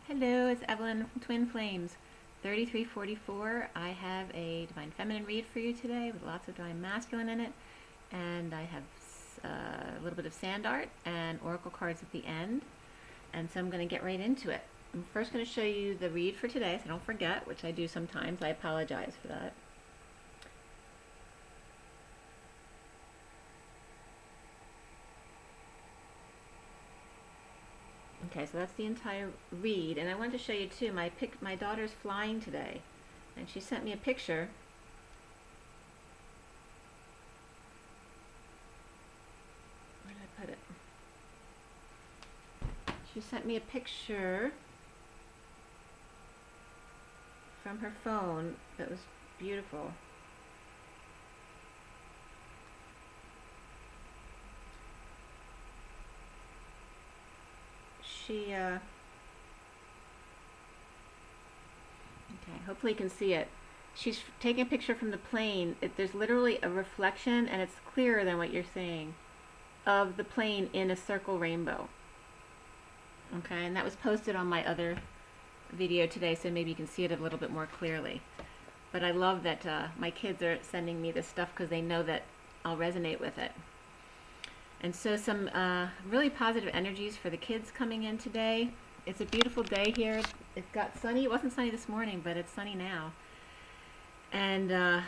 Hello, it's Evelyn from Twin Flames. 3344. I have a Divine Feminine read for you today with lots of Divine Masculine in it. And I have a little bit of sand art and oracle cards at the end. And so I'm going to get right into it. I'm first going to show you the read for today, so don't forget, which I do sometimes. I apologize for that. Okay, so that's the entire read, and I wanted to show you too, my daughter's flying today, and she sent me a picture. Where did I put it? She sent me a picture from her phone that was beautiful. Okay, hopefully you can see it. She's taking a picture from the plane. There's literally a reflection, and it's clearer than what you're seeing, of the plane in a circle rainbow. Okay, and that was posted on my other video today, so maybe you can see it a little bit more clearly. But I love that my kids are sending me this stuff because they know that I'll resonate with it. And so some really positive energies for the kids coming in today. It's a beautiful day here. It got sunny. It wasn't sunny this morning, but it's sunny now. And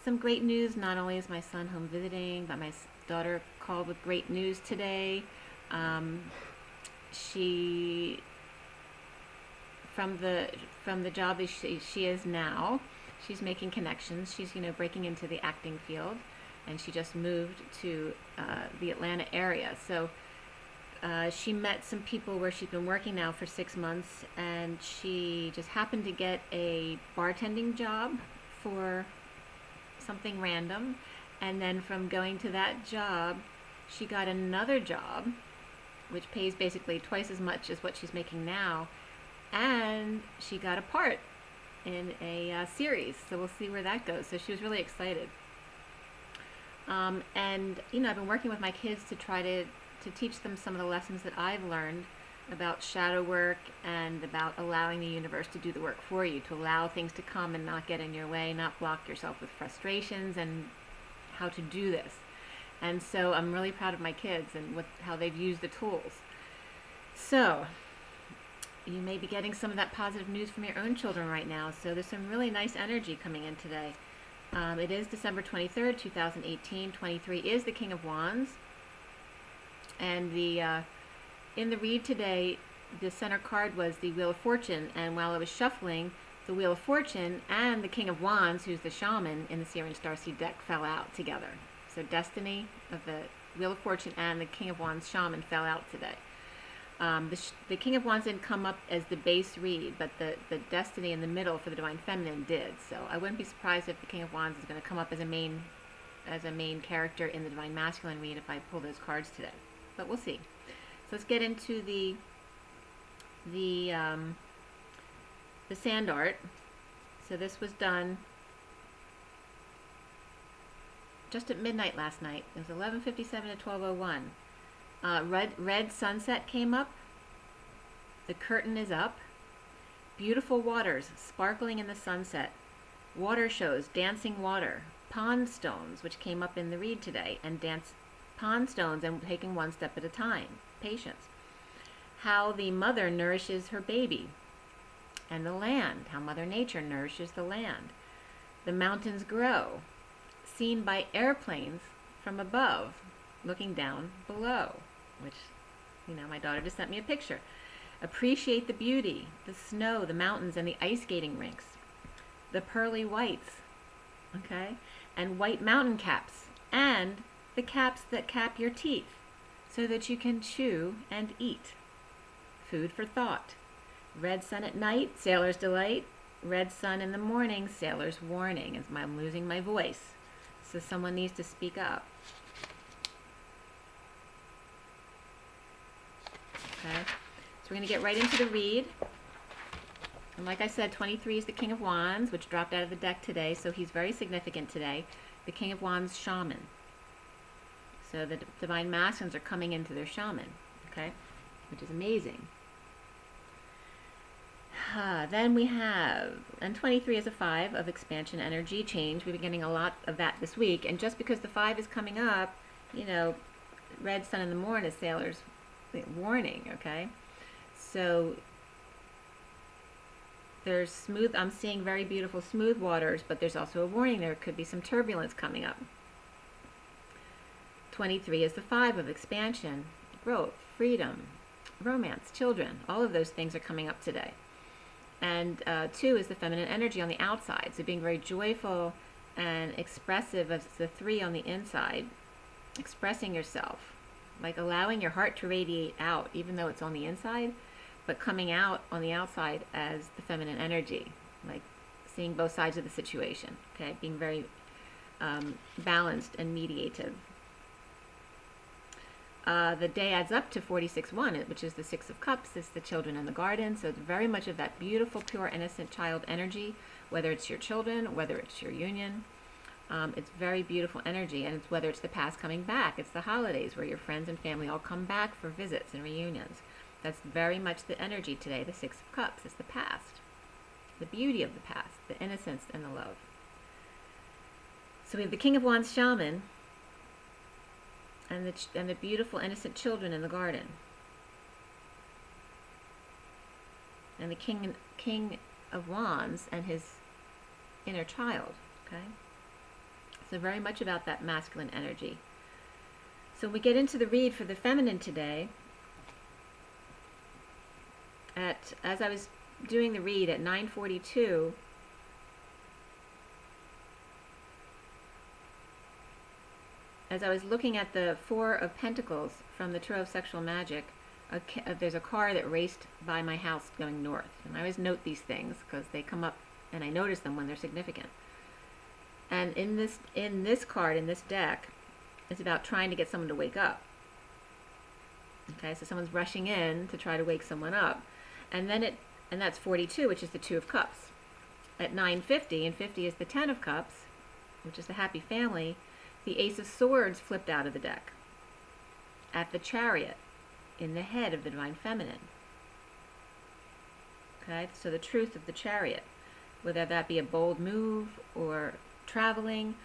some great news. Not only is my son home visiting, but my daughter called with great news today. She, from the job that she is now, she's making connections. She's breaking into the acting field. And she just moved to the Atlanta area. So she met some people where she's been working now for 6 months, and she just happened to get a bartending job for something random. And then from going to that job, she got another job, which pays basically twice as much as what she's making now. And she got a part in a series. So we'll see where that goes. So she was really excited. And I've been working with my kids to try to teach them some of the lessons that I've learned about shadow work and about allowing the universe to do the work for you, to allow things to come and not get in your way, not block yourself with frustrations, and how to do this. And so I'm really proud of my kids and how they've used the tools. So you may be getting some of that positive news from your own children right now. So there's some really nice energy coming in today. It is December 23rd, 2018. 23 is the King of Wands. And in the read today, the center card was the Wheel of Fortune. And while I was shuffling, the Wheel of Fortune and the King of Wands, who's the shaman in the Syrian Starseed deck, fell out together. So Destiny of the Wheel of Fortune and the King of Wands shaman fell out today. The King of Wands didn't come up as the base read, but the Destiny in the middle for the Divine Feminine did. So I wouldn't be surprised if the King of Wands is going to come up as a main character in the Divine Masculine read if I pull those cards today. But we'll see. So let's get into the sand art. So this was done just at midnight last night. It was 11:57 to 12:01. Red sunset came up. The curtain is up. Beautiful waters sparkling in the sunset. Water shows, dancing water. Pond stones, which came up in the read today, and dance pond stones and taking one step at a time. Patience. How the mother nourishes her baby. And the land. How Mother Nature nourishes the land. The mountains grow. Seen by airplanes from above, looking down below, which, my daughter just sent me a picture. Appreciate the beauty, the snow, the mountains, and the ice skating rinks. The pearly whites, okay? And white mountain caps, and the caps that cap your teeth so that you can chew and eat. Food for thought. Red sun at night, sailor's delight. Red sun in the morning, sailor's warning. As I'm losing my voice, so someone needs to speak up. Okay, so we're going to get right into the read. And like I said, 23 is the King of Wands, which dropped out of the deck today, so he's very significant today. The King of Wands shaman. So the Divine Masculines are coming into their shaman, okay, which is amazing. Then we have, and 23 is a 5 of expansion energy change. We've been getting a lot of that this week. And just because the 5 is coming up, you know, red sun in the morning is sailors warning, okay? So there's smooth, I'm seeing very beautiful smooth waters, but there's also a warning there could be some turbulence coming up. 23 is the 5 of expansion, growth, freedom, romance, children. All of those things are coming up today. And 2 is the feminine energy on the outside, so being very joyful and expressive as the 3 on the inside, expressing yourself, like allowing your heart to radiate out, even though it's on the inside, but coming out on the outside as the feminine energy, like seeing both sides of the situation, okay, being very balanced and mediative. The day adds up to 46-1, which is the 6 of Cups. It's the children in the garden. So it's very much of that beautiful, pure, innocent child energy, whether it's your children, whether it's your union. It's very beautiful energy, and it's whether it's the past coming back. It's the holidays where your friends and family all come back for visits and reunions. That's very much the energy today, the 6 of Cups. It's the past, the beauty of the past, the innocence and the love. So we have the King of Wands shaman, and the beautiful innocent children in the garden, and the King of Wands and his inner child. Okay, so very much about that masculine energy. So we get into the read for the feminine today. As I was doing the read at 9:42. As I was looking at the 4 of Pentacles from the Tarot of Sexual Magic, there's a car that raced by my house going north. And I always note these things because they come up and I notice them when they're significant. And in this card, in this deck, it's about trying to get someone to wake up. Okay, so someone's rushing in to try to wake someone up. And that's 42, which is the 2 of Cups. At 9:50, and 50 is the 10 of Cups, which is the happy family, the Ace of Swords flipped out of the deck at the Chariot in the head of the Divine Feminine. Okay, so the truth of the Chariot, whether that be a bold move or traveling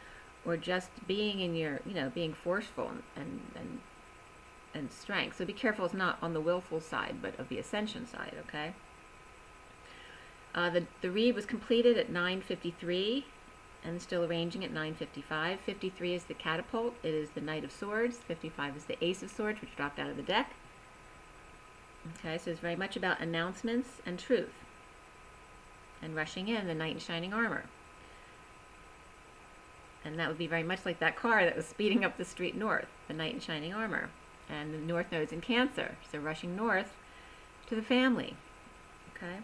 or just being in your, being forceful and strength. So be careful it's not on the willful side, but of the ascension side, okay? The read was completed at 9:53. And still arranging at 9:55. 53 is the catapult. It is the Knight of Swords. 55 is the Ace of Swords, which dropped out of the deck. Okay, so it's very much about announcements and truth. And rushing in, the Knight in Shining Armor. And that would be very much like that car that was speeding up the street north, the Knight in Shining Armor. And the North Node's in Cancer, so rushing north to the family. Okay.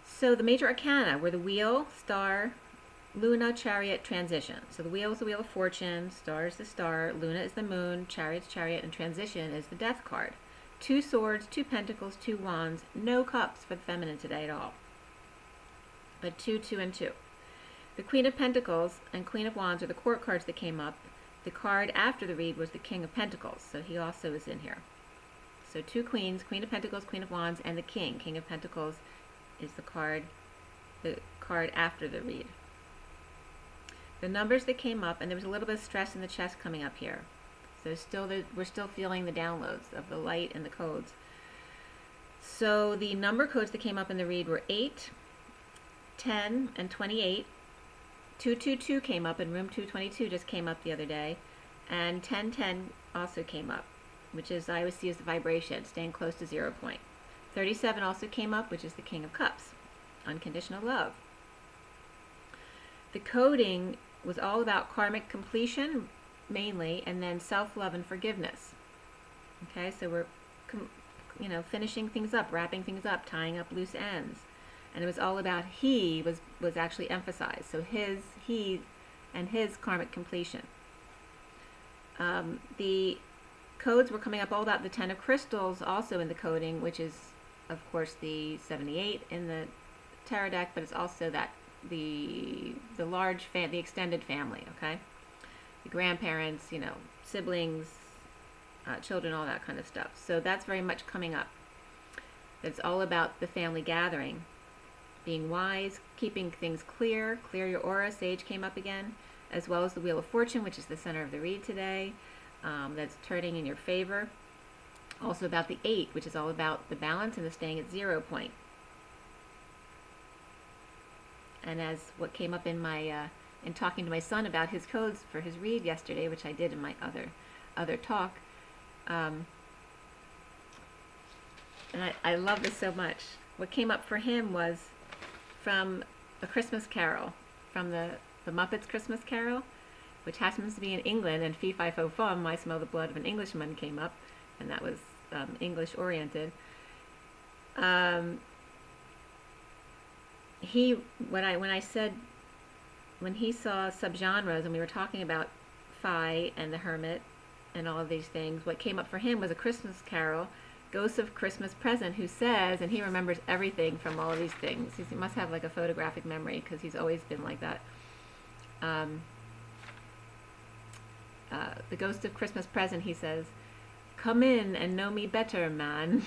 So the major arcana were the Wheel, Star, Luna, Chariot, Transition. So the Wheel is the Wheel of Fortune, Star is the Star, Luna is the Moon, Chariot's Chariot, and Transition is the Death card. 2 Swords, 2 Pentacles, 2 Wands, no Cups for the feminine today at all. But 2, 2, and 2. The Queen of Pentacles and Queen of Wands are the court cards that came up. The card after the read was the King of Pentacles, so he also is in here. So 2 queens, Queen of Pentacles, Queen of Wands, and the King. King of Pentacles is the card after the read. The numbers that came up, and there was a little bit of stress in the chest coming up here. So we're still feeling the downloads of the light and the codes. So the number codes that came up in the read were 8, 10, and 28. 222 came up, and room 222 just came up the other day. And 1010 also came up, which is, I always see as the vibration, staying close to 0 point. 37 also came up, which is the King of Cups, unconditional love. The coding was all about karmic completion, mainly, and then self-love and forgiveness. Okay, so we're, finishing things up, wrapping things up, tying up loose ends. And it was all about he was actually emphasized. So he and his karmic completion. The codes were coming up all about the 10 of Crystals also in the coding, which is, of course, the 78 in the tarot deck, but it's also that the large the extended family, okay? The grandparents, siblings, children, all that kind of stuff. So that's very much coming up. It's all about the family gathering, being wise, keeping things clear, clear your aura. Sage came up again, as well as the Wheel of Fortune, which is the center of the read today. That's turning in your favor. Also about the 8, which is all about the balance and the staying at 0 point. And as what came up in my in talking to my son about his codes for his read yesterday, which I did in my other talk, and I love this so much. What came up for him was from A Christmas Carol, from the Muppets Christmas Carol, which happens to be in England, and Fee Fi Fo Fum, I Smell the Blood of an Englishman came up, and that was English oriented. When he saw subgenres, and we were talking about Fi and the Hermit and all of these things, what came up for him was A Christmas Carol, Ghost of Christmas Present, who says, and he remembers everything from all of these things. He must have like a photographic memory because he's always been like that. The Ghost of Christmas Present, he says, "Come in and know me better, man."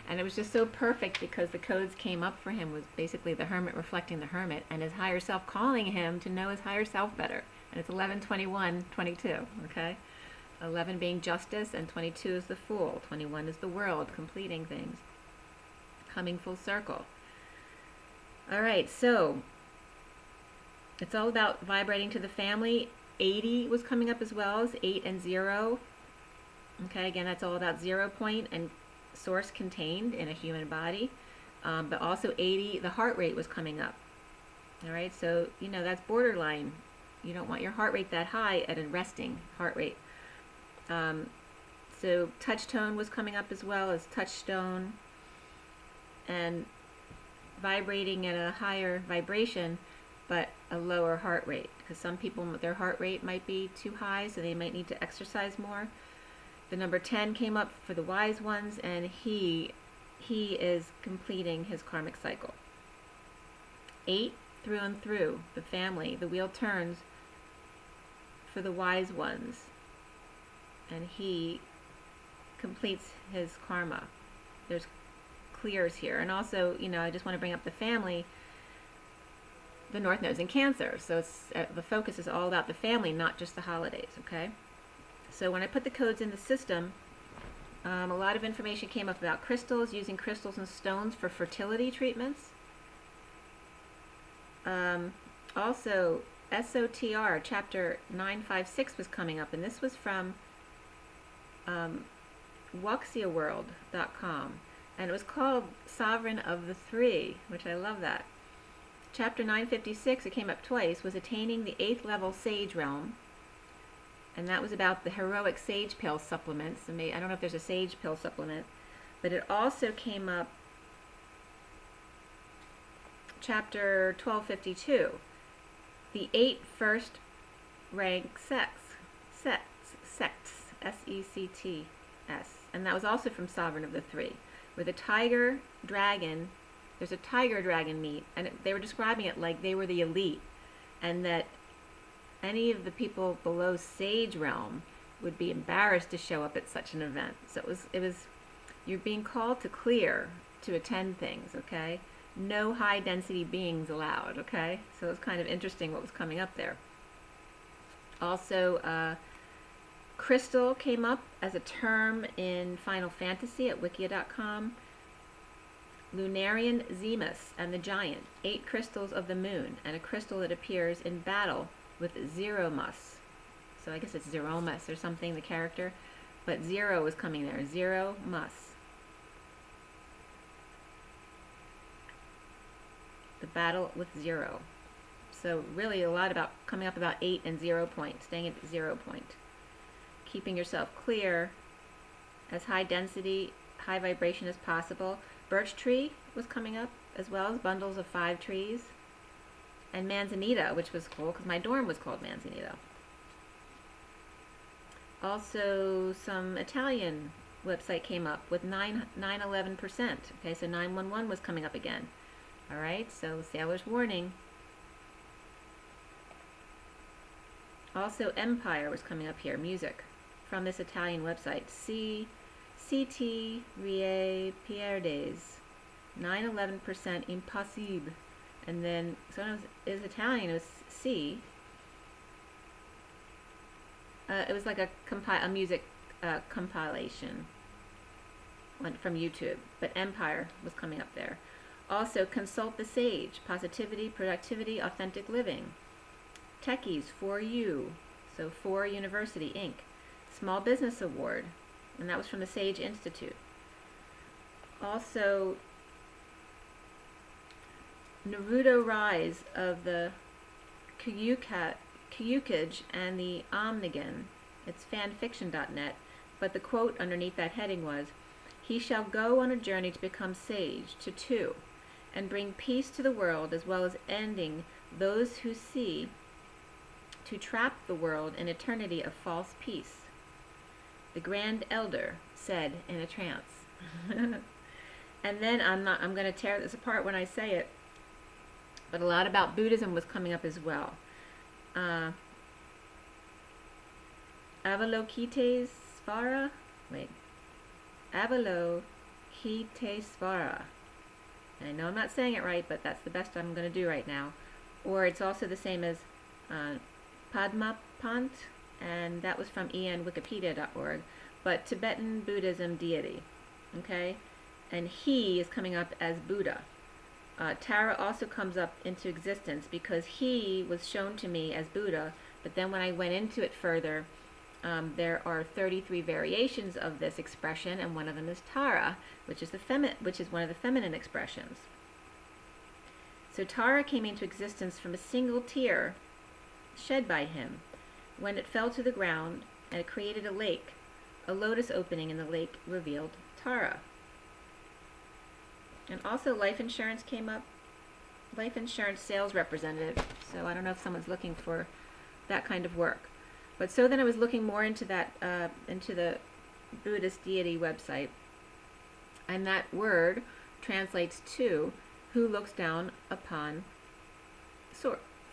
And it was just so perfect because the codes came up for him was basically the Hermit reflecting the Hermit and his higher self calling him to know his higher self better. And it's 11, 21, 22, okay? 11 being justice, and 22 is the Fool. 21 is the world, completing things, coming full circle. All right, so it's all about vibrating to the family. 80 was coming up as well as 8 and 0. Okay, again, that's all about 0 point and source contained in a human body. But also 80, the heart rate was coming up. All right, so, you know, that's borderline. You don't want your heart rate that high at a resting heart rate. So touch tone was coming up as well as touchstone, and vibrating at a higher vibration but a lower heart rate, because some people, their heart rate might be too high, so they might need to exercise more. The number 10 came up for the wise ones, and he is completing his karmic cycle. 8 through and through the family, the wheel turns for the wise ones, and he completes his karma. There's clears here. And also, you know, I just want to bring up the family. The North Node's in Cancer, so it's, the focus is all about the family, not just the holidays, okay? So when I put the codes in the system, a lot of information came up about crystals, using crystals and stones for fertility treatments. Also, SOTR, chapter 956 was coming up, and this was from WuxiaWorld.com, and it was called Sovereign of the Three, which I love that. Chapter 956, it came up twice, was attaining the 8th level Sage Realm, and that was about the heroic Sage Pill supplements. I don't know if there's a Sage Pill supplement, but it also came up chapter 1252, the 8 first rank sects, S-E-C-T-S, and that was also from Sovereign of the Three, where the tiger dragon, there's a tiger dragon meet, and they were describing it like they were the elite, and that any of the people below Sage Realm would be embarrassed to show up at such an event. So it was you're being called to clear, to attend things, okay? No high density beings allowed, okay? So it's kind of interesting what was coming up there. Also, crystal came up as a term in Final Fantasy at wikia.com. Lunarian Zemus and the Giant, 8 crystals of the moon, and a crystal that appears in battle with Zeromus. So I guess it's Zeromus or something, the character, but Zero is coming there, Zeromus. The battle with Zero. So really a lot about coming up about 8 and 0 point, staying at 0 point. Keeping yourself clear, as high density, high vibration as possible. Birch tree was coming up, as well as bundles of 5 trees. And Manzanita, which was cool, because my dorm was called Manzanita. Also, some Italian website came up with 911%. Okay, so 911 was coming up again. All right, so sailor's warning. Also, Empire was coming up here, music, from this Italian website, Si rie pierdes. 9-11% impossible. And then, so it was Italian, it was C. It was like a music compilation from YouTube, but Empire was coming up there. Also, consult the sage, positivity, productivity, authentic living. Techies, for you, so for University, Inc. Small Business Award, and that was from the Sage Institute. Also, Naruto Rise of the Kyukage and the Omnigan. It's fanfiction.net, but the quote underneath that heading was, "He shall go on a journey to become sage, to two, and bring peace to the world, as well as ending those who see to trap the world in eternity of false peace." The Grand Elder said in a trance. And then I'm going to tear this apart when I say it, but a lot about Buddhism was coming up as well. Avalokitesvara? Wait. Avalokitesvara. I know I'm not saying it right, but that's the best I'm going to do right now. Or it's also the same as Padmapant, and that was from enwikipedia.org, but Tibetan Buddhism deity. Okay? And he is coming up as Buddha. Tara also comes up into existence because he was shown to me as Buddha, but then when I went into it further, there are 33 variations of this expression, and one of them is Tara, which is one of the feminine expressions. So Tara came into existence from a single tear shed by him. When it fell to the ground and it created a lake, a lotus opening in the lake revealed Tara. And also life insurance came up. Life insurance sales representative. So I don't know if someone's looking for that kind of work. But so then I was looking more into that, into the Buddhist deity website. And that word translates to who looks down upon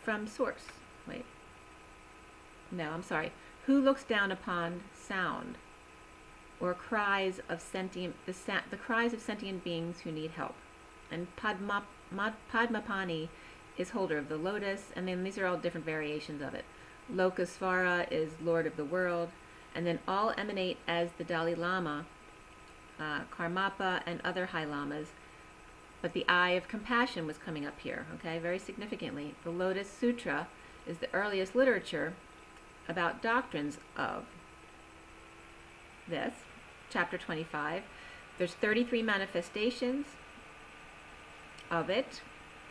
from source. Wait. No, I'm sorry. Who looks down upon sound, or cries of sentient, the cries of sentient beings who need help. And Padmapani is holder of the lotus, and then these are all different variations of it. Lokasvara is Lord of the world, and then all emanate as the Dalai Lama, Karmapa, and other high lamas. But the eye of compassion was coming up here, okay, very significantly. The Lotus Sutra is the earliest literature about doctrines of this. Chapter 25. There's 33 manifestations of it,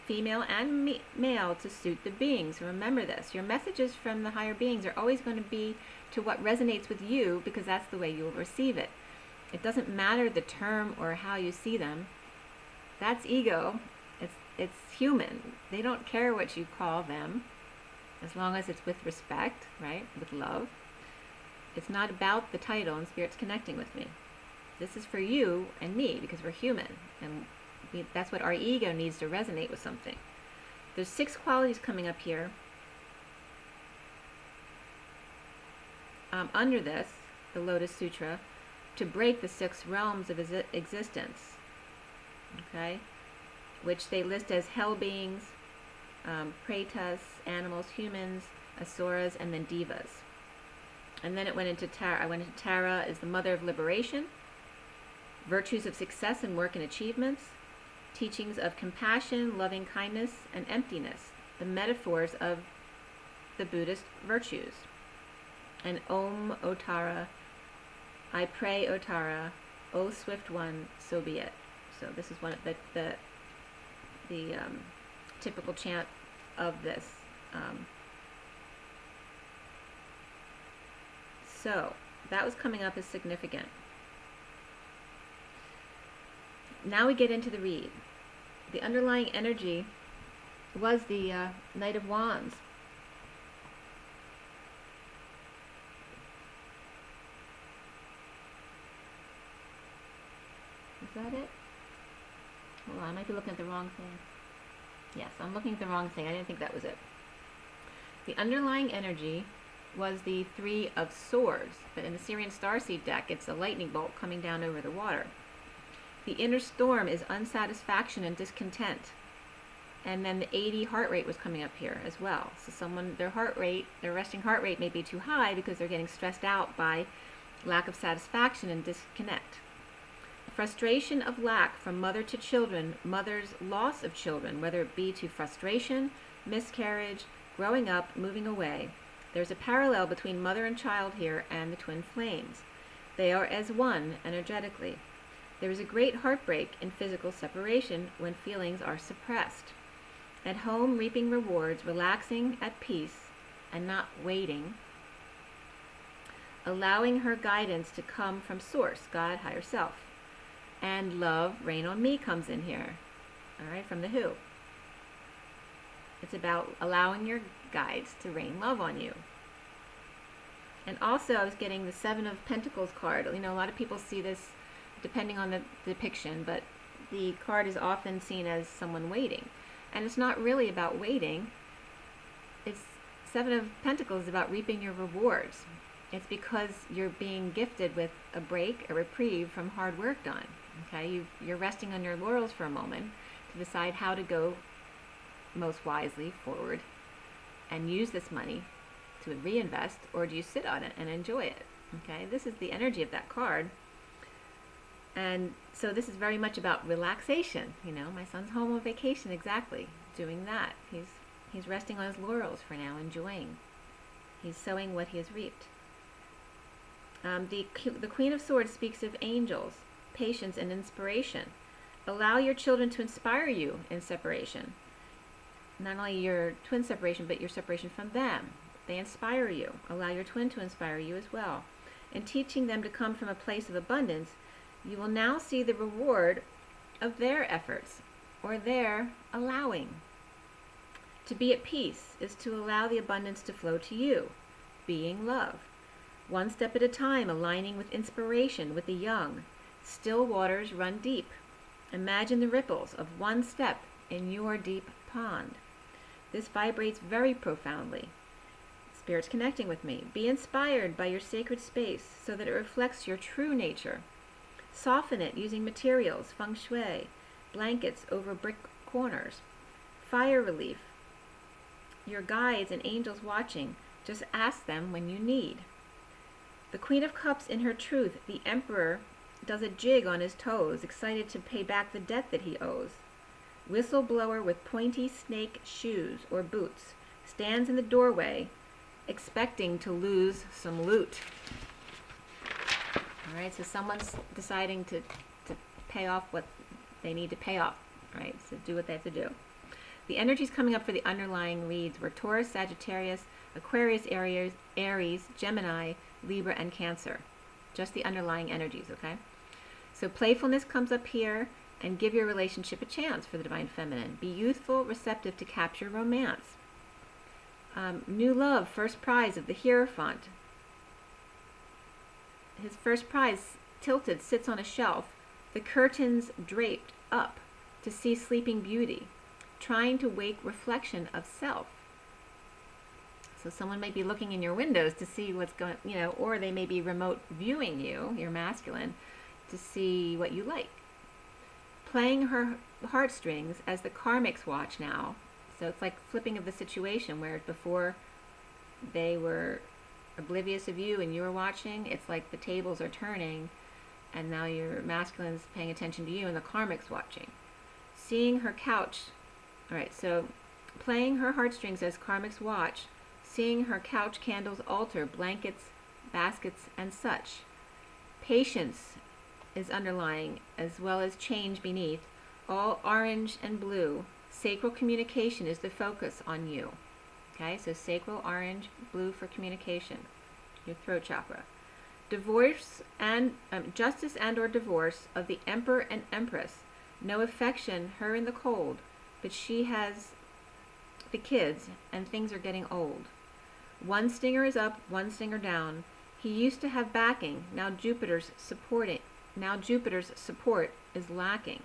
female and male, to suit the beings. Remember this. Your messages from the higher beings are always going to be to what resonates with you, because that's the way you'll receive it. It doesn't matter the term or how you see them. That's ego. It's human. They don't care what you call them, as long as it's with respect, right? With love. It's not about the title, and Spirit's connecting with me. This is for you and me, because we're human, and that's what our ego needs to resonate with something. There's 6 qualities coming up here. Under this, the Lotus Sutra, to break the 6 realms of existence, okay, which they list as hell beings, pretas, animals, humans, asuras, and then devas. And then it went into Tara. I went into Tara is the mother of liberation, virtues of success in work and achievements, teachings of compassion, loving kindness, and emptiness, the metaphors of the Buddhist virtues. And Om O Tara, I pray O Tara, O Swift One, so be it. So this is one of the typical chant of this. So that was coming up as significant. Now we get into the read. The underlying energy was the Knight of Wands. Is that it? Hold on, I might be looking at the wrong thing. Yes, I'm looking at the wrong thing. I didn't think that was it. The underlying energy was the Three of Swords, but in the Syrian Starseed deck, it's a lightning bolt coming down over the water. The inner storm is unsatisfaction and discontent. And then the 80 heart rate was coming up here as well. So someone, their resting heart rate may be too high because they're getting stressed out by lack of satisfaction and disconnect. Frustration of lack from mother to children, mother's loss of children, whether it be to frustration, miscarriage, growing up, moving away. There's a parallel between mother and child here and the twin flames. They are as one energetically. There is a great heartbreak in physical separation when feelings are suppressed. At home, reaping rewards, relaxing at peace and not waiting. Allowing her guidance to come from source, God, higher self. And love, rain on me comes in here. All right, from the Who. It's about allowing your guides to rain love on you. And also, I was getting the Seven of Pentacles card. You know, a lot of people see this depending on the depiction, but the card is often seen as someone waiting. And it's not really about waiting. It's Seven of Pentacles is about reaping your rewards. It's because you're being gifted with a break, a reprieve from hard work done. Okay, you're resting on your laurels for a moment to decide how to go most wisely forward and use this money to reinvest, or do you sit on it and enjoy it? Okay, this is the energy of that card. And so this is very much about relaxation. You know, my son's home on vacation, exactly, doing that. He's resting on his laurels for now, enjoying. He's sowing what he has reaped. The Queen of Swords speaks of angels, patience, and inspiration. Allow your children to inspire you in separation. Not only your twin separation, but your separation from them. They inspire you. Allow your twin to inspire you as well. In teaching them to come from a place of abundance, you will now see the reward of their efforts, or their allowing. To be at peace is to allow the abundance to flow to you, being love. One step at a time, aligning with inspiration with the young. Still waters run deep. Imagine the ripples of one step in your deep pond. This vibrates very profoundly. Spirit's connecting with me. Be inspired by your sacred space so that it reflects your true nature. Soften it using materials, feng shui, blankets over brick corners, fire relief. Your guides and angels watching, just ask them when you need. The Queen of Cups in her truth, the Emperor does a jig on his toes, excited to pay back the debt that he owes. Whistleblower with pointy snake shoes or boots stands in the doorway, expecting to lose some loot. All right, so someone's deciding to pay off what they need to pay off, right? So do what they have to do. The energies coming up for the underlying leads were Taurus, Sagittarius, Aquarius, Aries, Gemini, Libra, and Cancer. Just the underlying energies, okay? So playfulness comes up here, and give your relationship a chance for the Divine Feminine. Be youthful, receptive to capture romance. New love, first prize of the Hierophant. His first prize, tilted, sits on a shelf, the curtains draped up to see sleeping beauty, trying to wake reflection of self. So someone may be looking in your windows to see what's going, you know, or they may be remote viewing you, your masculine, to see what you like. Playing her heartstrings as the karmics watch now. So it's like flipping of the situation where before they were oblivious of you and you were watching, it's like the tables are turning and now your masculine's paying attention to you and the karmic's watching. Seeing her couch, all right, so playing her heartstrings as karmics watch, seeing her couch candles altar, blankets, baskets, and such. Patience is underlying, as well as change beneath. All orange and blue. Sacral communication is the focus on you. Okay, so sacral, orange, blue for communication. Your throat chakra. Divorce and justice and or divorce of the Emperor and Empress. No affection, her in the cold, but she has the kids and things are getting old. One stinger is up, one stinger down. He used to have backing, now Jupiter's support is lacking.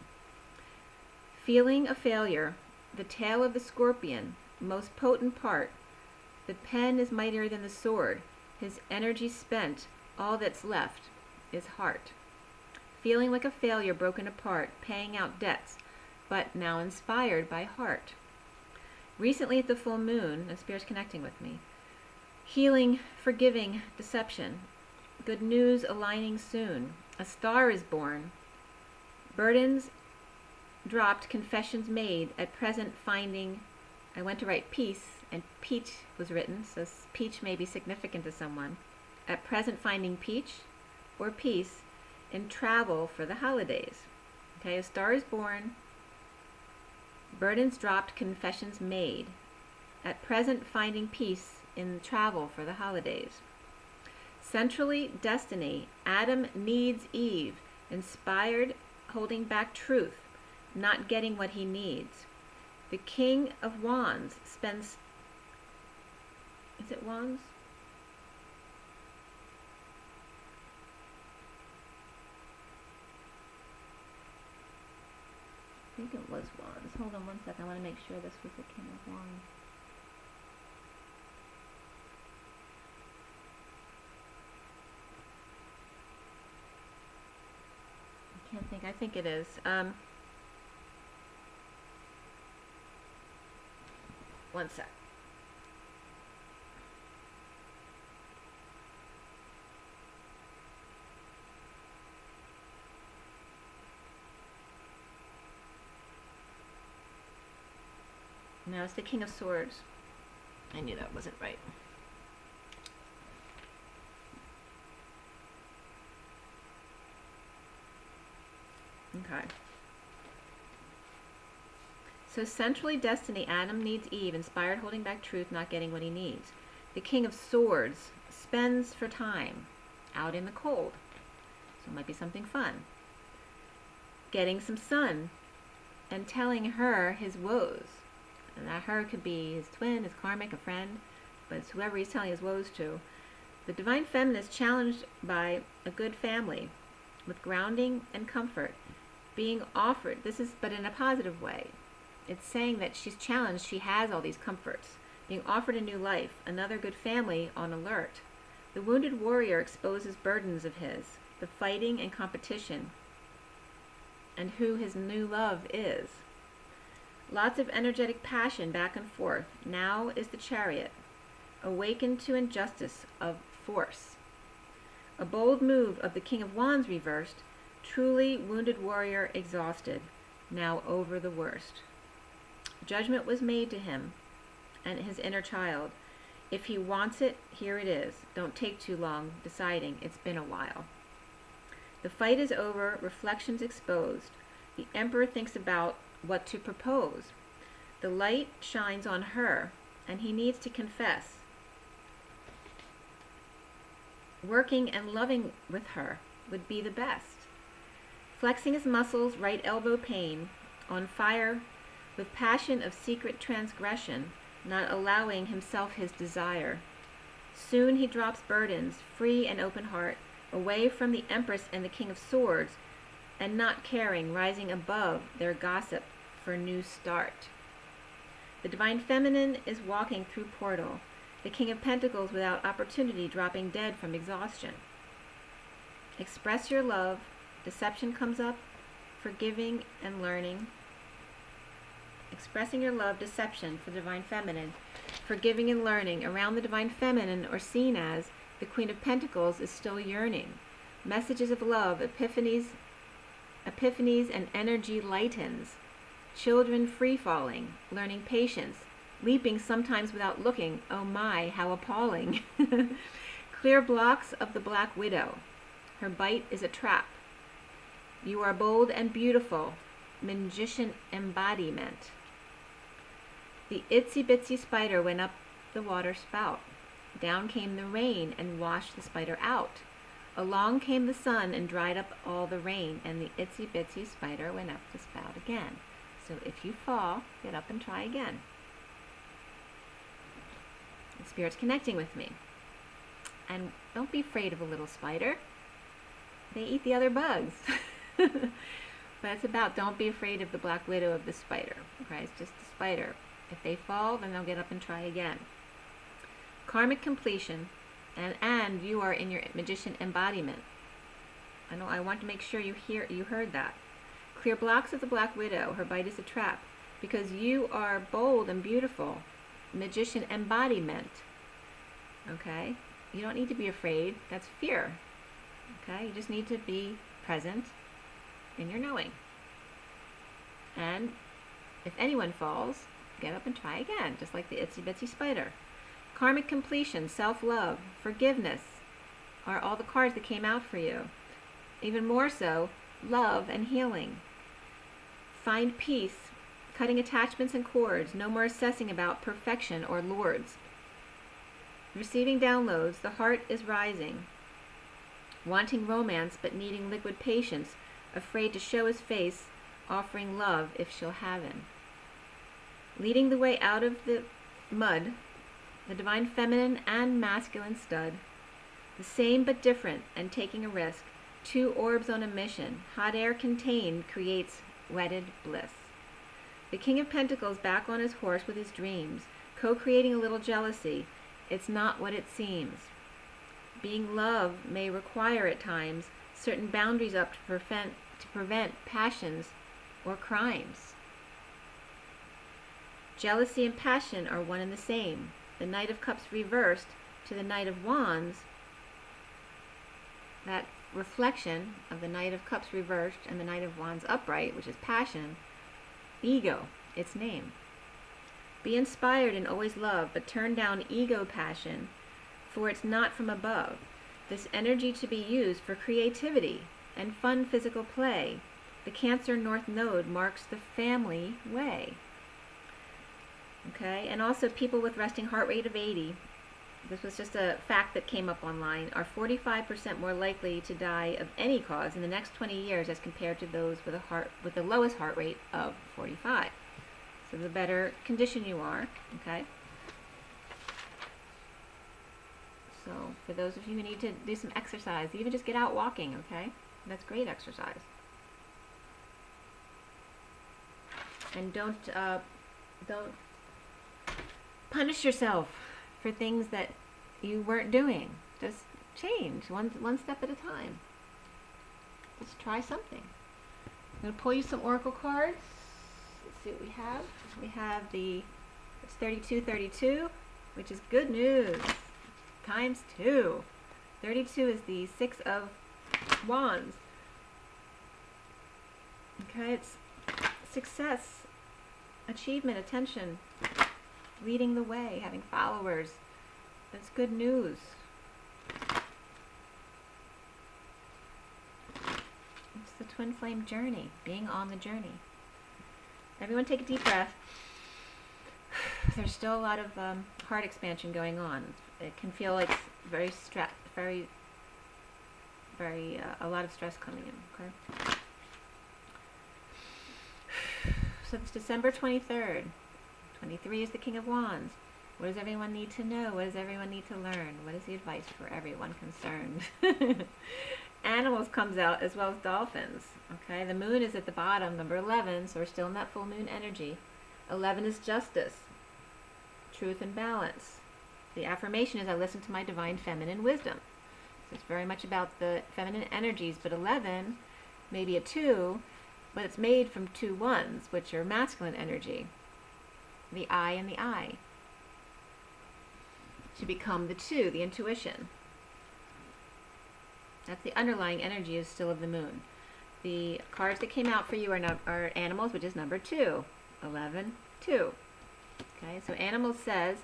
Feeling a failure, the tail of the scorpion, most potent part, The pen is mightier than the sword. His energy spent, all that's left is heart. Feeling like a failure broken apart, paying out debts, but now inspired by heart. Recently at the full moon, the Spirit's connecting with me. Healing, forgiving, deception. Good news aligning soon. A star is born. Burdens dropped, confessions made. At present finding, I went to write peace, and peach was written, so peach may be significant to someone. At present finding peach or peace in travel for the holidays. Okay, a star is born. Burdens dropped, confessions made. At present finding peace in travel for the holidays. Centrally, destiny. Adam needs Eve. Inspired, holding back truth, not getting what he needs. The King of Wands spends... Is it Wands? I think it was Wands. Hold on one second. I want to make sure this was the King of Wands. I can't think. I think it is. One sec. No, it's the King of Swords. I knew that wasn't right. Okay. So centrally destiny, Adam needs Eve, inspired holding back truth, not getting what he needs. The King of Swords spends for time out in the cold. So it might be something fun. Getting some sun and telling her his woes. And that her could be his twin, his karmic, a friend, but it's whoever he's telling his woes to. The Divine Feminine is challenged by a good family with grounding and comfort being offered. This is, but in a positive way. It's saying that she's challenged, she has all these comforts, being offered a new life, another good family on alert. The wounded warrior exposes burdens of his, the fighting and competition, and who his new love is. Lots of energetic passion back and forth. Now is the Chariot, awakened to injustice of force. A bold move of the King of Wands reversed, truly wounded warrior exhausted, now over the worst. Judgment was made to him and his inner child. If he wants it, here it is. Don't take too long deciding. It's been a while. The fight is over, reflections exposed. The Emperor thinks about what to propose. The light shines on her, and he needs to confess. Working and loving with her would be the best. Flexing his muscles, right elbow pain, on fire with passion of secret transgression, not allowing himself his desire. Soon he drops burdens, free and open heart, away from the Empress and the King of Swords, and not caring, rising above their gossip for new start. The Divine Feminine is walking through portal, the King of Pentacles without opportunity dropping dead from exhaustion. Express your love, deception comes up, forgiving and learning. Expressing your love, deception for the Divine Feminine, forgiving and learning. Around the Divine Feminine, or seen as the Queen of Pentacles, is still yearning. Messages of love, epiphanies and energy lightens. Children free-falling, learning patience, leaping sometimes without looking. Oh my, how appalling. Clear blocks of the Black Widow. Her bite is a trap. You are bold and beautiful. Magician embodiment. The itsy bitsy spider went up the water spout. Down came the rain and washed the spider out. Along came the sun and dried up all the rain, and the itsy bitsy spider went up the spout again. So if you fall, get up and try again. The Spirit's connecting with me. And don't be afraid of a little spider. They eat the other bugs. But it's about, don't be afraid of the Black Widow of the spider. Okay, it's just the spider. If they fall, then they'll get up and try again. Karmic completion, and you are in your magician embodiment. I want to make sure you heard that. Clear blocks of the Black Widow. Her bite is a trap. Because you are bold and beautiful. Magician embodiment. Okay? You don't need to be afraid. That's fear. Okay? You just need to be present in your knowing. And if anyone falls, get up and try again, just like the itsy bitsy spider. Karmic completion, self-love, forgiveness are all the cards that came out for you. Even more so, love and healing. Find peace, cutting attachments and cords, no more assessing about perfection or lords. Receiving downloads, the heart is rising. Wanting romance but needing liquid patience, afraid to show his face, offering love if she'll have him. Leading the way out of the mud, the divine feminine and masculine stud. The same but different and taking a risk. Two orbs on a mission. Hot air contained creates wedded bliss. The King of Pentacles back on his horse with his dreams, co-creating a little jealousy. It's not what it seems. Being love may require at times certain boundaries up to prevent passions or crimes. Jealousy and passion are one and the same. The Knight of Cups reversed to the Knight of Wands, that reflection of the Knight of Cups reversed and the Knight of Wands upright, which is passion, ego, its name. Be inspired and always love, but turn down ego passion, for it's not from above. This energy to be used for creativity and fun physical play. The Cancer North Node marks the family way. Okay, and also people with resting heart rate of 80, this was just a fact that came up online, are 45% more likely to die of any cause in the next 20 years as compared to those with the lowest heart rate of 45. So the better condition you are, okay? So for those of you who need to do some exercise, even just get out walking, okay? That's great exercise. And don't punish yourself for things that you weren't doing. Just change one step at a time. Just try something. I'm going to pull you some oracle cards. Let's see what we have. We have it's 3232, which is good news. Times 2. 32 is the 6 of Wands. Okay, it's success, achievement, attention, leading the way, having followers. That's good news. It's the twin flame journey, being on the journey. Everyone take a deep breath. There's still a lot of heart expansion going on. It can feel like a lot of stress coming in, okay? So it's December 23rd. 23 is the King of Wands. What does everyone need to know? What does everyone need to learn? What is the advice for everyone concerned? Animals comes out as well as dolphins. Okay, the moon is at the bottom, number 11, so we're still in that full moon energy. 11 is justice, truth and balance. The affirmation is I listen to my divine feminine wisdom. So it's very much about the feminine energies, but 11 may be a 2, but it's made from 2 ones, which are masculine energy. The I and the I. To become the 2, the intuition. That's the underlying energy is still of the moon. The cards that came out for you are animals, which is number 2. 11, 2. Okay, so animals says,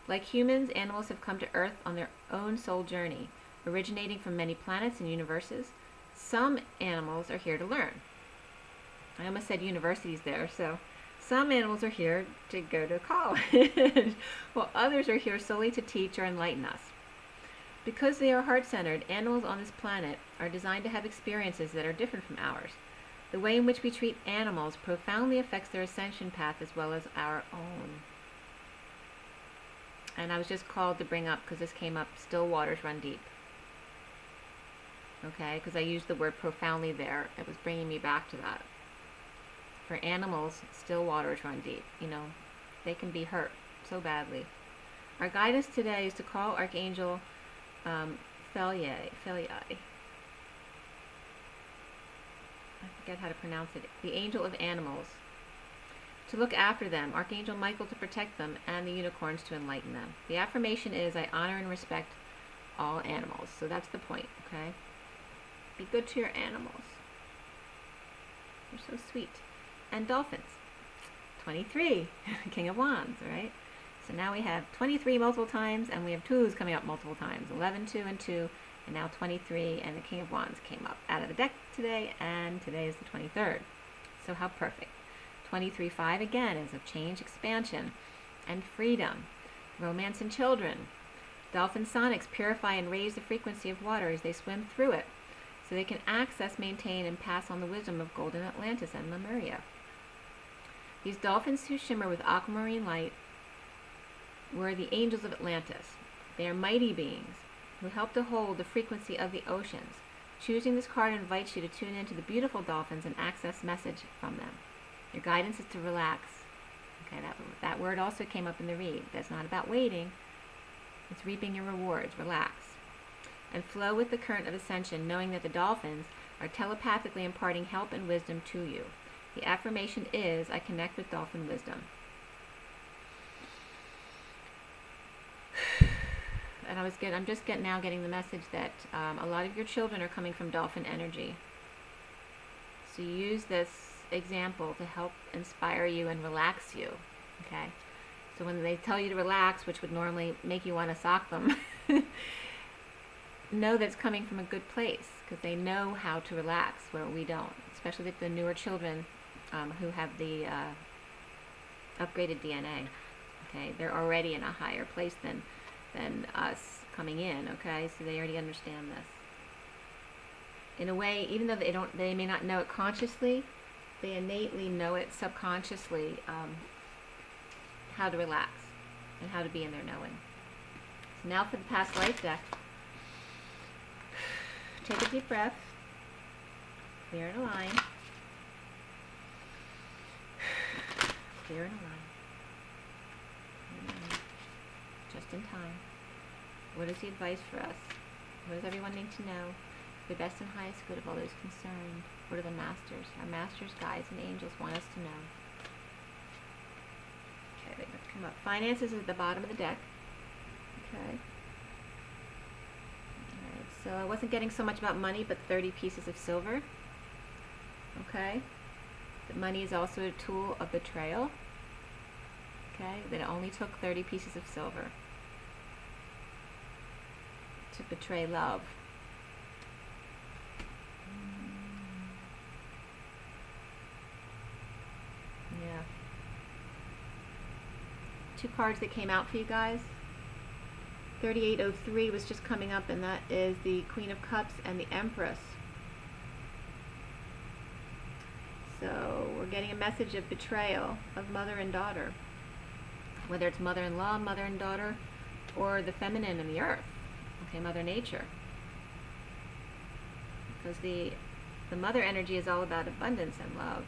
like humans, animals have come to Earth on their own soul journey, originating from many planets and universes. Some animals are here to learn. I almost said universities there, so some animals are here to go to college, while others are here solely to teach or enlighten us. Because they are heart-centered, animals on this planet are designed to have experiences that are different from ours. The way in which we treat animals profoundly affects their ascension path as well as our own. And I was just called to bring up, because this came up, still waters run deep. Okay, because I used the word profoundly there. It was bringing me back to that. For animals, still waters run deep. You know, they can be hurt so badly. Our guidance today is to call Archangel Feliae. I forget how to pronounce it. The angel of animals. To look after them, Archangel Michael to protect them, and the unicorns to enlighten them. The affirmation is, I honor and respect all animals. So that's the point, okay? Be good to your animals. They're so sweet. And dolphins. 23, King of Wands, right? So now we have 23 multiple times, and we have 2s coming up multiple times. 11, 2, and 2, and now 23, and the King of Wands came up out of the deck today, and today is the 23rd. So how perfect. 23-5 again is of change, expansion, and freedom. Romance and children. Dolphin sonics purify and raise the frequency of water as they swim through it, so they can access, maintain, and pass on the wisdom of golden Atlantis and Lemuria. These dolphins who shimmer with aquamarine light were the angels of Atlantis. They are mighty beings who help to hold the frequency of the oceans. Choosing this card invites you to tune into the beautiful dolphins and access message from them. Your guidance is to relax. Okay, that word also came up in the read. That's not about waiting. It's reaping your rewards. Relax. And flow with the current of ascension, knowing that the dolphins are telepathically imparting help and wisdom to you. The affirmation is, I connect with dolphin wisdom. And I'm just now getting the message that a lot of your children are coming from dolphin energy. So use this example to help inspire you and relax you. Okay? So when they tell you to relax, which would normally make you want to sock them, know that it's coming from a good place, because they know how to relax where we don't, especially the newer children who have the upgraded DNA. Okay? They're already in a higher place than us coming in, okay? So they already understand this. In a way, even though they may not know it consciously, they innately know it subconsciously, how to relax and how to be in their knowing. So now for the past life deck. Take a deep breath. Clear and align. Clear and align. Just in time. What is the advice for us? What does everyone need to know? For the best and highest good of all those concerned. What are the masters? Our masters, guides, and angels want us to know. Okay, they come up. Finances is at the bottom of the deck. Okay. Alright, so I wasn't getting so much about money, but 30 pieces of silver. Okay. The money is also a tool of betrayal. Okay, that it only took 30 pieces of silver to betray love. Yeah. 2 cards that came out for you guys. 3803 was just coming up, and that is the Queen of Cups and the Empress. So we're getting a message of betrayal of mother and daughter. Whether it's mother-in-law, mother and daughter, or the feminine and the earth. Okay, Mother Nature. Because the mother energy is all about abundance and love.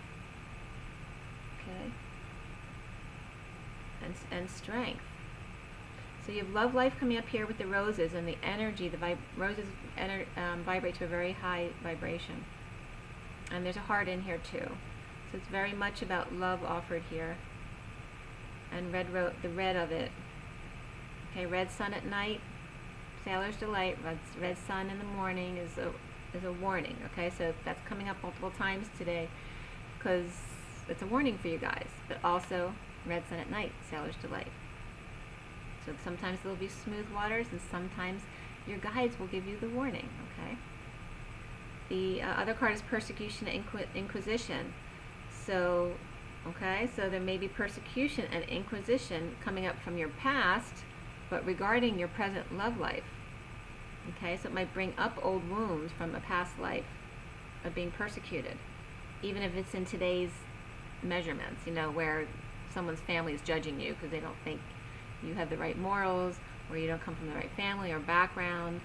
Okay? And strength. So you have love life coming up here with the roses, and the energy, roses vibrate to a very high vibration. And there's a heart in here too. So it's very much about love offered here. And the red of it. Okay, red sun at night, sailor's delight. Red sun in the morning is a warning. Okay, so that's coming up multiple times today because it's a warning for you guys. But also, red sun at night, sailor's delight. So sometimes there'll be smooth waters, and sometimes your guides will give you the warning. Okay. The other card is persecution and inquisition. So. Okay, so there may be persecution and inquisition coming up from your past, but regarding your present love life. Okay, so it might bring up old wounds from a past life of being persecuted, even if it's in today's measurements, you know, where someone's family is judging you because they don't think you have the right morals, or you don't come from the right family or background,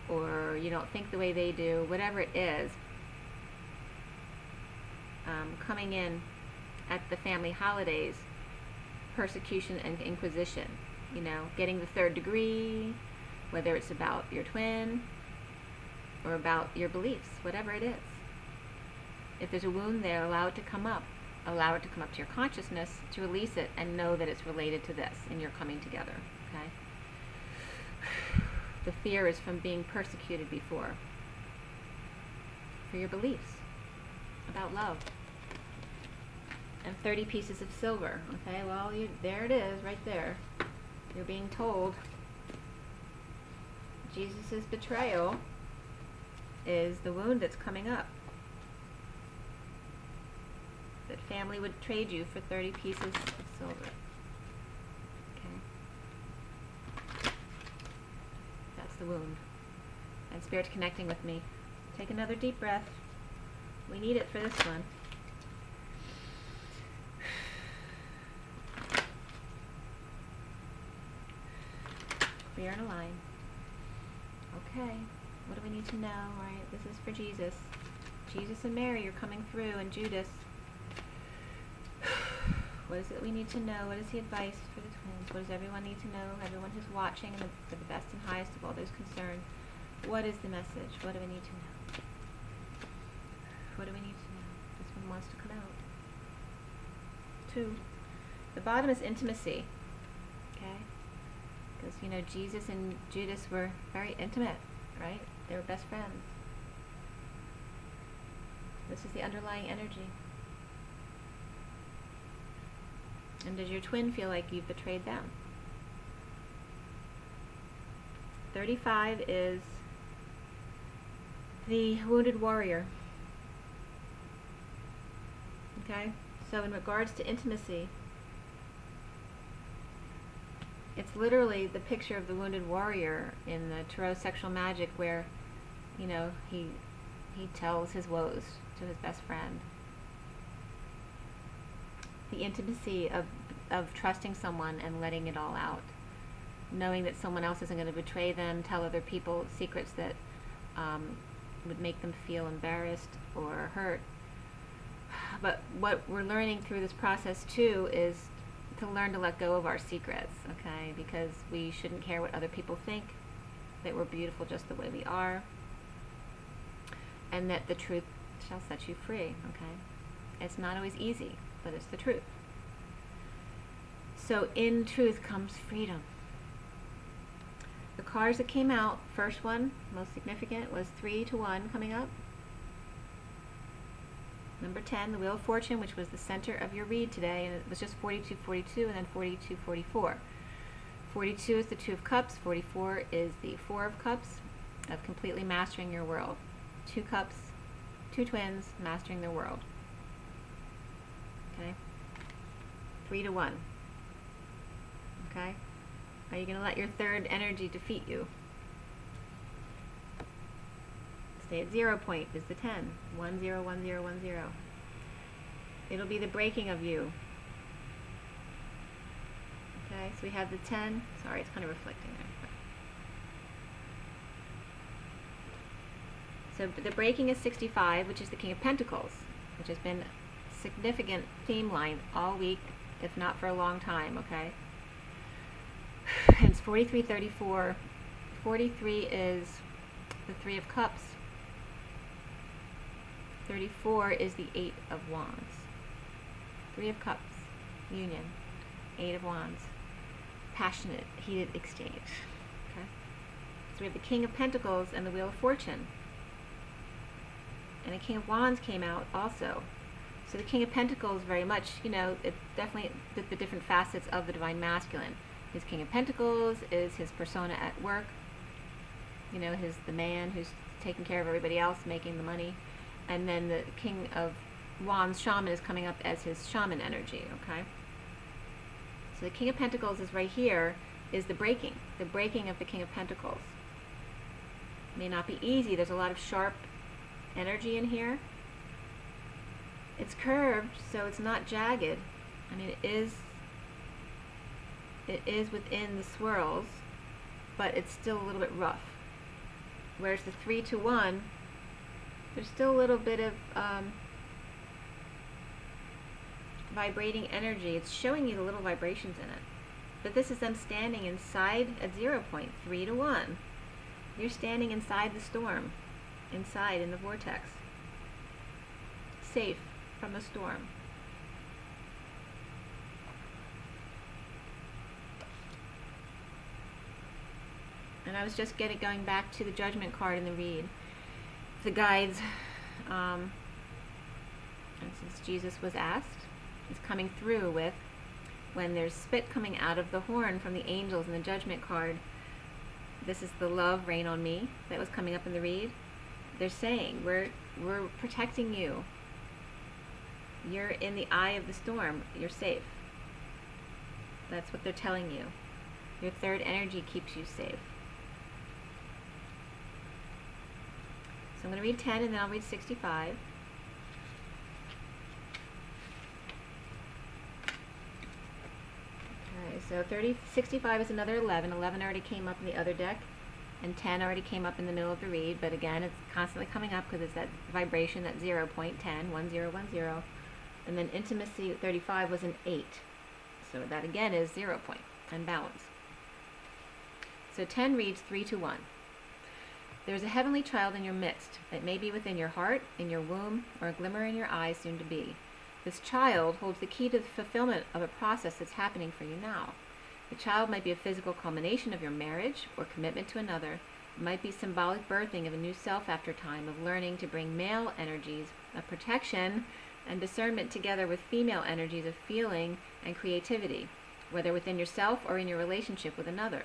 or you don't think the way they do, whatever it is, coming in at the family holidays, persecution and inquisition. you know, getting the 3rd degree, whether it's about your twin or about your beliefs, whatever it is. If there's a wound there, allow it to come up. Allow it to come up to your consciousness, to release it, and know that it's related to this, and you're coming together, okay? The fear is from being persecuted before, for your beliefs about love. And 30 pieces of silver, okay? Well, there it is, right there. You're being told Jesus' betrayal is the wound that's coming up. That family would trade you for 30 pieces of silver. Okay? That's the wound. And Spirit's connecting with me. Take another deep breath. We need it for this one. Clear and align. Okay. What do we need to know? All right, this is for Jesus. Jesus and Mary, you're coming through, and Judas. What is it we need to know? What is the advice for the twins? What does everyone need to know? Everyone who's watching, and for the best and highest of all those concerned. What is the message? What do we need to know? What do we need to know? This one wants to come out. 2. The bottom is intimacy. Okay? Because, you know, Jesus and Judas were very intimate, right? They were best friends. This is the underlying energy. And does your twin feel like you've betrayed them? 35 is the wounded warrior. Okay? So in regards to intimacy, it's literally the picture of the wounded warrior in the Tarot Sexual Magic where, you know, he tells his woes to his best friend. The intimacy of trusting someone and letting it all out. Knowing that someone else isn't going to betray them, tell other people secrets that would make them feel embarrassed or hurt. But what we're learning through this process too is to learn to let go of our secrets, okay? Because we shouldn't care what other people think, that we're beautiful just the way we are, and that the truth shall set you free, okay? It's not always easy, but it's the truth. So in truth comes freedom. The cards that came out, first one, most significant, was 3 to 1 coming up. Number 10, the Wheel of Fortune, which was the center of your read today, and it was just 42-42 and then 42-44. 42 is the 2 of Cups, 44 is the 4 of Cups, of completely mastering your world. 2 cups, 2 twins, mastering their world. Okay? 3 to 1. Okay? Are you going to let your third energy defeat you? Stay at 0 point is the 10. 1, 0, 1, 0, 1, 0. It'll be the breaking of you. Okay, so we have the 10. Sorry, it's kind of reflecting there. So the breaking is 65, which is the King of Pentacles, which has been a significant theme line all week, if not for a long time, okay? And it's 43-34. 43 is the 3 of Cups. 34 is the 8 of Wands. 3 of Cups, union. 8 of Wands, passionate, heated exchange. Okay? So we have the King of Pentacles and the Wheel of Fortune. And the King of Wands came out also. So the King of Pentacles very much, you know, it's definitely the different facets of the Divine Masculine. His King of Pentacles is his persona at work. You know, the man who's taking care of everybody else, making the money. And then the King of Wands, Shaman, is coming up as his shaman energy, okay? So the King of Pentacles is right here, is the breaking of the King of Pentacles. May not be easy. There's a lot of sharp energy in here. It's curved, so it's not jagged. I mean, it is within the swirls, but it's still a little bit rough. Whereas the 3 to 1, there's still a little bit of vibrating energy. It's showing you the little vibrations in it. But this is them standing inside at 0 point, 3 to 1. You're standing inside the storm, inside in the vortex, safe from the storm. And I was just going back to the judgment card in the read. The guides, and since Jesus was asked, is coming through with, when there's spit coming out of the horn from the angels in the judgment card, this is the love, rain on me, that was coming up in the read. They're saying, we're protecting you. You're in the eye of the storm. You're safe. That's what they're telling you. Your third energy keeps you safe. So I'm going to read 10 and then I'll read 65. Okay, so 65 is another 11. 11 already came up in the other deck, and 10 already came up in the middle of the read, but again, it's constantly coming up because it's that vibration, that 0 point, 10, 1, 0, 1, 0. And then intimacy 35 was an 8. So that again is 0 point and balance. So 10 reads 3 to 1. There is a heavenly child in your midst. It may be within your heart, in your womb, or a glimmer in your eyes soon to be. This child holds the key to the fulfillment of a process that's happening for you now. The child might be a physical culmination of your marriage or commitment to another. It might be symbolic birthing of a new self after time of learning to bring male energies of protection and discernment together with female energies of feeling and creativity, whether within yourself or in your relationship with another.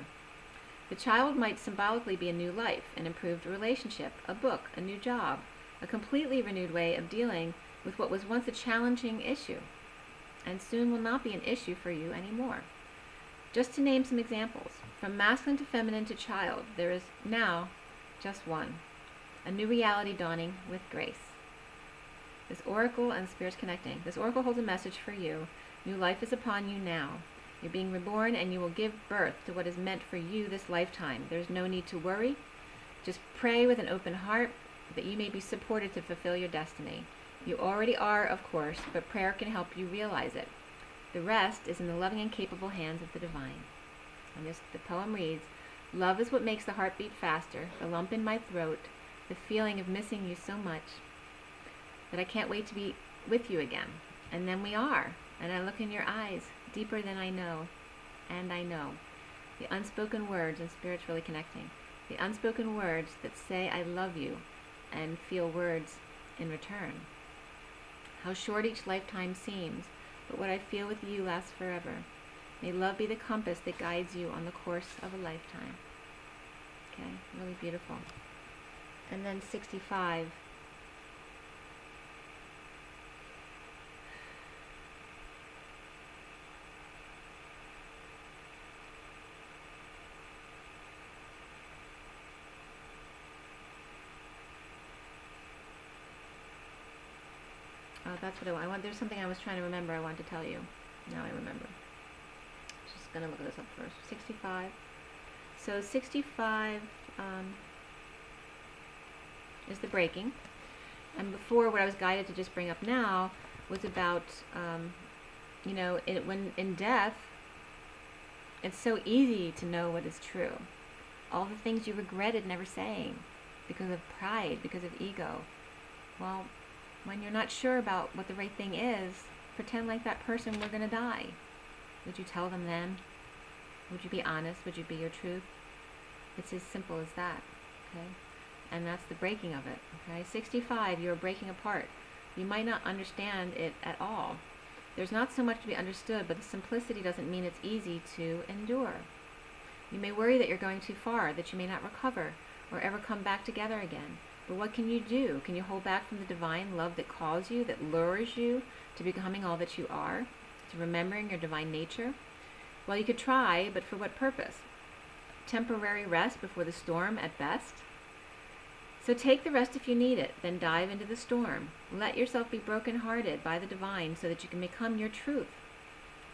The child might symbolically be a new life, an improved relationship, a book, a new job, a completely renewed way of dealing with what was once a challenging issue, and soon will not be an issue for you anymore. Just to name some examples, from masculine to feminine to child, there is now just one, a new reality dawning with grace. This oracle and spirits connecting. This oracle holds a message for you. New life is upon you now. You're being reborn and you will give birth to what is meant for you this lifetime. There's no need to worry. Just pray with an open heart that you may be supported to fulfill your destiny. You already are, of course, but prayer can help you realize it. The rest is in the loving and capable hands of the divine. And the poem reads, love is what makes the heart beat faster, the lump in my throat, the feeling of missing you so much that I can't wait to be with you again. And then we are. And I look in your eyes, deeper than I know, and I know. The unspoken words, and Spirit's really connecting. The unspoken words that say I love you and feel words in return. How short each lifetime seems, but what I feel with you lasts forever. May love be the compass that guides you on the course of a lifetime. Okay, really beautiful. And then 65. Oh, that's what I want. There's something I was trying to remember I wanted to tell you. Now I remember. Just going to look this up first. 65. So 65 is the breaking. And before, what I was guided to just bring up now was about, you know, when in death, it's so easy to know what is true. All the things you regretted never saying because of pride, because of ego. Well, when you're not sure about what the right thing is, pretend like that person were going to die. Would you tell them then? Would you be honest? Would you be your truth? It's as simple as that, okay? And that's the breaking of it, okay? 65, you're breaking apart. You might not understand it at all. There's not so much to be understood, but the simplicity doesn't mean it's easy to endure. You may worry that you're going too far, that you may not recover or ever come back together again. But what can you do? Can you hold back from the divine love that calls you, that lures you to becoming all that you are, to remembering your divine nature? Well, you could try, but for what purpose? Temporary rest before the storm at best? So take the rest if you need it, then dive into the storm. Let yourself be brokenhearted by the divine so that you can become your truth.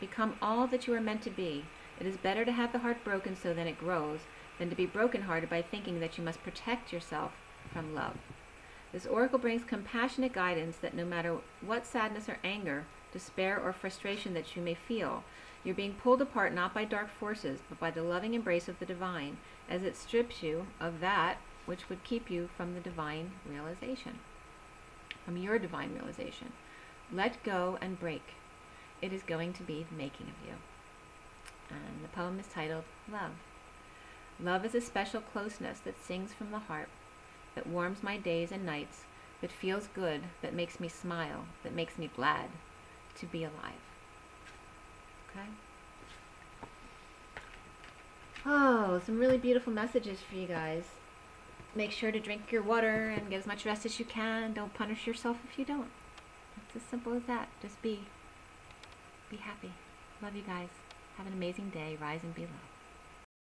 Become all that you are meant to be. It is better to have the heart broken so that it grows than to be brokenhearted by thinking that you must protect yourself from love. This oracle brings compassionate guidance that no matter what sadness or anger, despair or frustration that you may feel, You're being pulled apart not by dark forces, but by the loving embrace of the divine, as it strips you of that which would keep you from the divine realization, from your divine realization. Let go and break. It is going to be the making of you. And the poem is titled Love. Love is a special closeness that sings from the heart, that warms my days and nights, that feels good, that makes me smile, that makes me glad to be alive. Okay? Oh, some really beautiful messages for you guys. Make sure to drink your water and get as much rest as you can. Don't punish yourself if you don't. It's as simple as that. Just be happy. Love you guys. Have an amazing day. Rise and be loved.